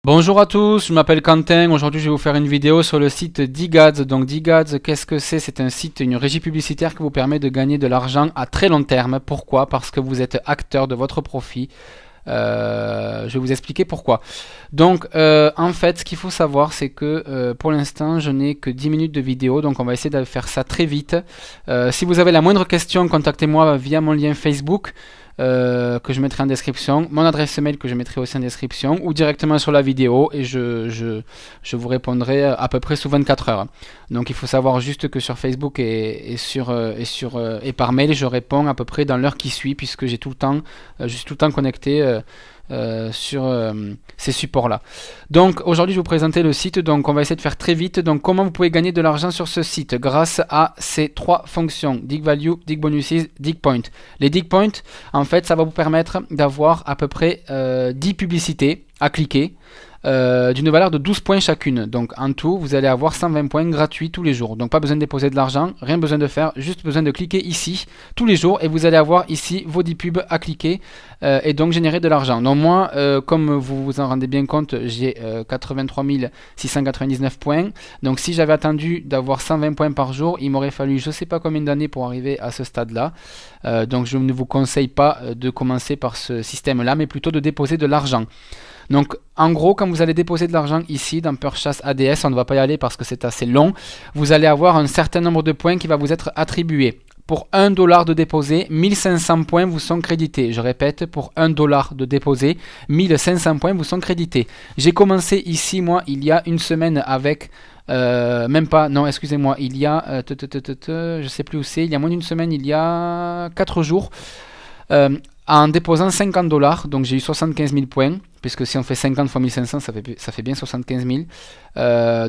Bonjour à tous, je m'appelle Quentin. Aujourd'hui, je vais vous faire une vidéo sur le site d'Egads. Donc d'Egads, qu'est-ce que c'est? C'est un site, une régie publicitaire qui vous permet de gagner de l'argent à très long terme. Pourquoi? Parce que vous êtes acteur de votre profit. Je vais vous expliquer pourquoi. Donc en fait, ce qu'il faut savoir, c'est que pour l'instant, je n'ai que 10 minutes de vidéo. Donc on va essayer de faire ça très vite. Si vous avez la moindre question, contactez-moi via mon lien Facebook. Que je mettrai en description, mon adresse mail que je mettrai aussi en description, ou directement sur la vidéo, et je vous répondrai à peu près sous 24 heures. Donc il faut savoir juste que sur Facebook et par mail, je réponds à peu près dans l'heure qui suit, puisque j'ai tout le temps, je suis tout le temps connecté sur ces supports là. Donc aujourd'hui je vais vous présenter le site. Donc on va essayer de faire très vite. Donc comment vous pouvez gagner de l'argent sur ce site grâce à ces trois fonctions: Dig Value, Dig Bonuses, Dig Point. Les Dig Point, en fait, ça va vous permettre d'avoir à peu près 10 publicités à cliquer d'une valeur de 12 points chacune. Donc en tout, vous allez avoir 120 points gratuits tous les jours. Donc pas besoin de déposer de l'argent, rien besoin de faire, juste besoin de cliquer ici tous les jours et vous allez avoir ici vos 10 pubs à cliquer et donc générer de l'argent. Donc moi, comme vous vous en rendez bien compte, j'ai 83 699 points. Donc si j'avais attendu d'avoir 120 points par jour, il m'aurait fallu je sais pas combien d'années pour arriver à ce stade-là. Donc je ne vous conseille pas de commencer par ce système-là, mais plutôt de déposer de l'argent. Donc en gros, quand vous allez déposer de l'argent ici dans Purchase ADS, on ne va pas y aller parce que c'est assez long, vous allez avoir un certain nombre de points qui va vous être attribué. Pour 1 dollar de déposé, 1500 points vous sont crédités. Je répète, pour 1 dollar de déposé, 1500 points vous sont crédités. J'ai commencé ici, moi, il y a une semaine avec... même pas, non, excusez-moi, il y a... je sais plus où c'est, il y a moins d'une semaine, il y a 4 jours, en déposant 50 dollars, donc j'ai eu 75 000 points, puisque si on fait 50 fois 1500, ça fait bien 75 000.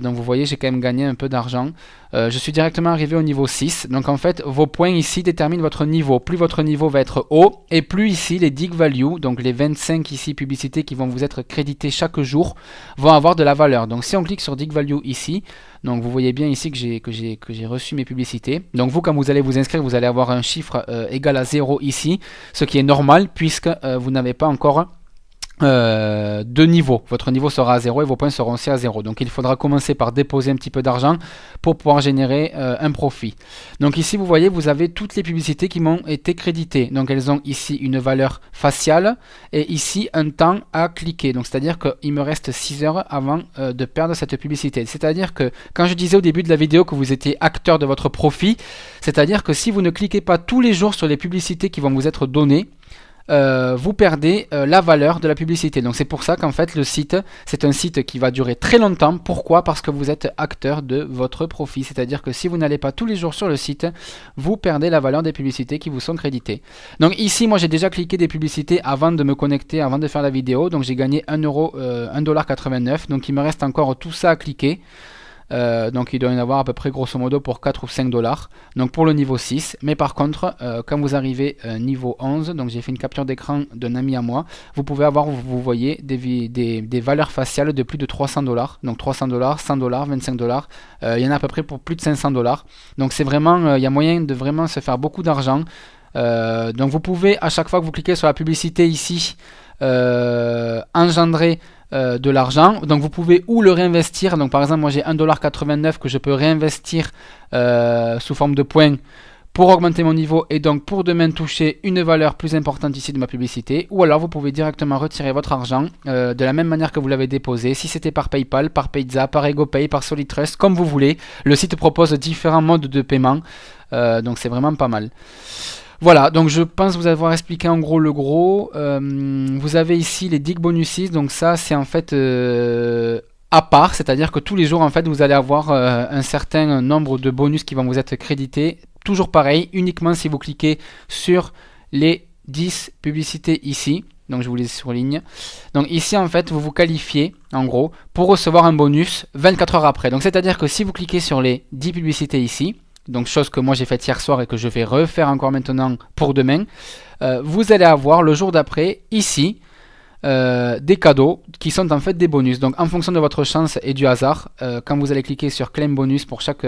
Donc vous voyez, j'ai quand même gagné un peu d'argent. Je suis directement arrivé au niveau 6. Donc en fait, vos points ici déterminent votre niveau. Plus votre niveau va être haut, et plus ici les Dig Value, donc les 25 ici publicités qui vont vous être créditées chaque jour, vont avoir de la valeur. Donc si on clique sur Dig Value ici, donc vous voyez bien ici que j'ai reçu mes publicités. Donc vous, quand vous allez vous inscrire, vous allez avoir un chiffre égal à 0 ici, ce qui est normal puisque vous n'avez pas encore de niveau. Votre niveau sera à 0 et vos points seront aussi à 0. Donc il faudra commencer par déposer un petit peu d'argent pour pouvoir générer un profit. Donc ici vous voyez, vous avez toutes les publicités qui m'ont été créditées. Donc elles ont ici une valeur faciale et ici un temps à cliquer. Donc c'est à dire qu'il me reste 6 heures avant de perdre cette publicité. C'est à dire que quand je disais au début de la vidéo que vous étiez acteur de votre profit, c'est à dire que si vous ne cliquez pas tous les jours sur les publicités qui vont vous être données, vous perdez la valeur de la publicité. Donc c'est pour ça qu'en fait le site, c'est un site qui va durer très longtemps. Pourquoi? Parce que vous êtes acteur de votre profit. C'est-à-dire que si vous n'allez pas tous les jours sur le site, vous perdez la valeur des publicités qui vous sont créditées. Donc ici, moi j'ai déjà cliqué des publicités avant de me connecter, avant de faire la vidéo. Donc j'ai gagné 1,89 $. Donc il me reste encore tout ça à cliquer. Donc il doit y en avoir à peu près grosso modo pour 4 ou 5 dollars, donc pour le niveau 6. Mais par contre, quand vous arrivez niveau 11, donc j'ai fait une capture d'écran d'un ami à moi, vous pouvez avoir, vous voyez, des valeurs faciales de plus de 300 dollars, donc 300 dollars, 100 dollars, 25 dollars, il y en a à peu près pour plus de 500 dollars. Donc c'est vraiment, il y a moyen de vraiment se faire beaucoup d'argent. Donc vous pouvez, à chaque fois que vous cliquez sur la publicité ici, engendrer de l'argent. Donc vous pouvez ou le réinvestir. Donc par exemple, moi j'ai 1,89 $ que je peux réinvestir sous forme de points pour augmenter mon niveau et donc pour demain toucher une valeur plus importante ici de ma publicité. Ou alors vous pouvez directement retirer votre argent de la même manière que vous l'avez déposé. Si c'était par PayPal, par Payza, par EgoPay, par SolidTrust, comme vous voulez. Le site propose différents modes de paiement. Donc c'est vraiment pas mal. Voilà, donc je pense vous avoir expliqué en gros le gros. Vous avez ici les Dig Bonuses, donc ça c'est en fait à part, c'est-à-dire que tous les jours en fait vous allez avoir un certain nombre de bonus qui vont vous être crédités. Toujours pareil, uniquement si vous cliquez sur les 10 publicités ici. Donc je vous les surligne. Donc ici en fait vous vous qualifiez en gros pour recevoir un bonus 24 heures après. Donc c'est à dire que si vous cliquez sur les 10 publicités ici, donc chose que moi j'ai faite hier soir et que je vais refaire encore maintenant pour demain, vous allez avoir le jour d'après ici des cadeaux qui sont en fait des bonus. Donc en fonction de votre chance et du hasard, quand vous allez cliquer sur claim bonus pour chaque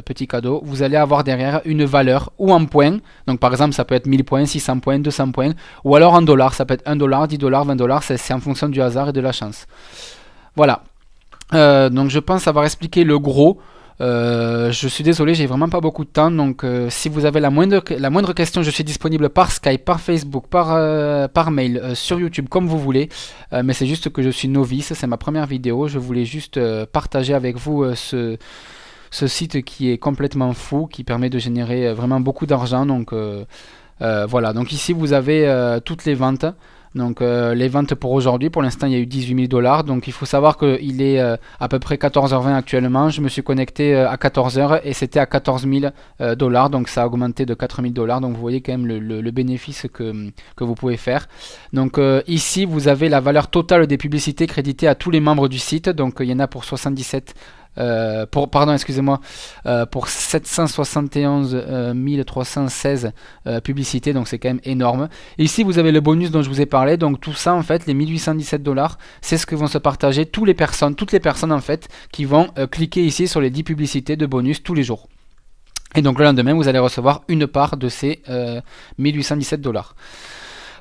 petit cadeau, vous allez avoir derrière une valeur ou en points. Donc par exemple ça peut être 1000 points, 600 points, 200 points, ou alors en dollars, ça peut être 1 dollar, 10 dollars, 20 dollars, c'est en fonction du hasard et de la chance. Voilà. Donc je pense avoir expliqué le gros. Je suis désolé, j'ai vraiment pas beaucoup de temps. Donc si vous avez la moindre question, je suis disponible par Skype, par Facebook, par mail, sur YouTube, comme vous voulez. Mais c'est juste que je suis novice, c'est ma première vidéo. Je voulais juste partager avec vous ce site qui est complètement fou, qui permet de générer vraiment beaucoup d'argent. Donc voilà, donc ici vous avez toutes les ventes. Donc les ventes pour aujourd'hui, pour l'instant il y a eu 18 000 $. Donc il faut savoir qu'il est à peu près 14h20 actuellement. Je me suis connecté à 14h et c'était à 14 000 $. Donc ça a augmenté de 4 000 $. Donc vous voyez quand même le bénéfice que vous pouvez faire. Donc ici vous avez la valeur totale des publicités créditées à tous les membres du site. Donc il y en a pour 77 excusez-moi, pour 771 316 publicités, donc c'est quand même énorme. Et ici vous avez le bonus dont je vous ai parlé, donc tout ça en fait, les 1817 $, c'est ce que vont se partager toutes les personnes en fait, qui vont cliquer ici sur les 10 publicités de bonus tous les jours. Et donc le lendemain vous allez recevoir une part de ces 1817 $.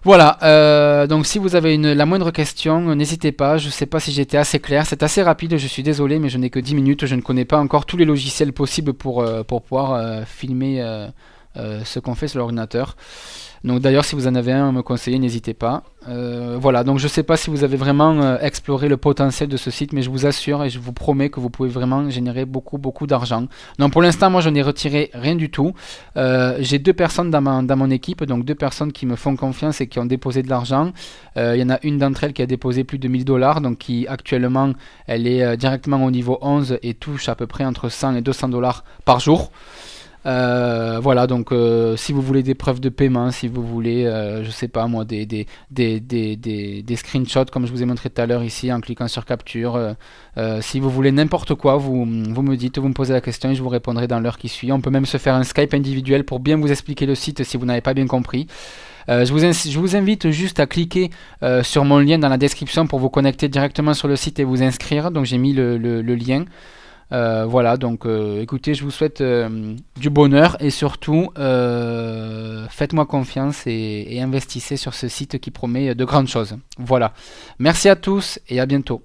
Voilà, donc si vous avez la moindre question, n'hésitez pas, je ne sais pas si j'étais assez clair, c'est assez rapide, je suis désolé, mais je n'ai que 10 minutes, je ne connais pas encore tous les logiciels possibles pour pouvoir filmer ce qu'on fait sur l'ordinateur. Donc d'ailleurs si vous en avez un à me conseiller, n'hésitez pas. Voilà, donc je ne sais pas si vous avez vraiment exploré le potentiel de ce site, mais je vous assure et je vous promets que vous pouvez vraiment générer beaucoup d'argent. Donc pour l'instant moi je n'ai retiré rien du tout. J'ai 2 personnes dans mon équipe, donc 2 personnes qui me font confiance et qui ont déposé de l'argent. Il y en a une d'entre elles qui a déposé plus de 1000 $, donc qui actuellement elle est directement au niveau 11 et touche à peu près entre 100 et 200 $ par jour. Voilà, donc si vous voulez des preuves de paiement, si vous voulez, je sais pas moi, des screenshots comme je vous ai montré tout à l'heure ici en cliquant sur capture, si vous voulez n'importe quoi, vous me dites, vous me posez la question et je vous répondrai dans l'heure qui suit. On peut même se faire un Skype individuel pour bien vous expliquer le site si vous n'avez pas bien compris. Je vous invite juste à cliquer sur mon lien dans la description pour vous connecter directement sur le site et vous inscrire. Donc j'ai mis le lien. Voilà, donc écoutez, je vous souhaite du bonheur et surtout faites-moi confiance et investissez sur ce site qui promet de grandes choses. Voilà, merci à tous et à bientôt.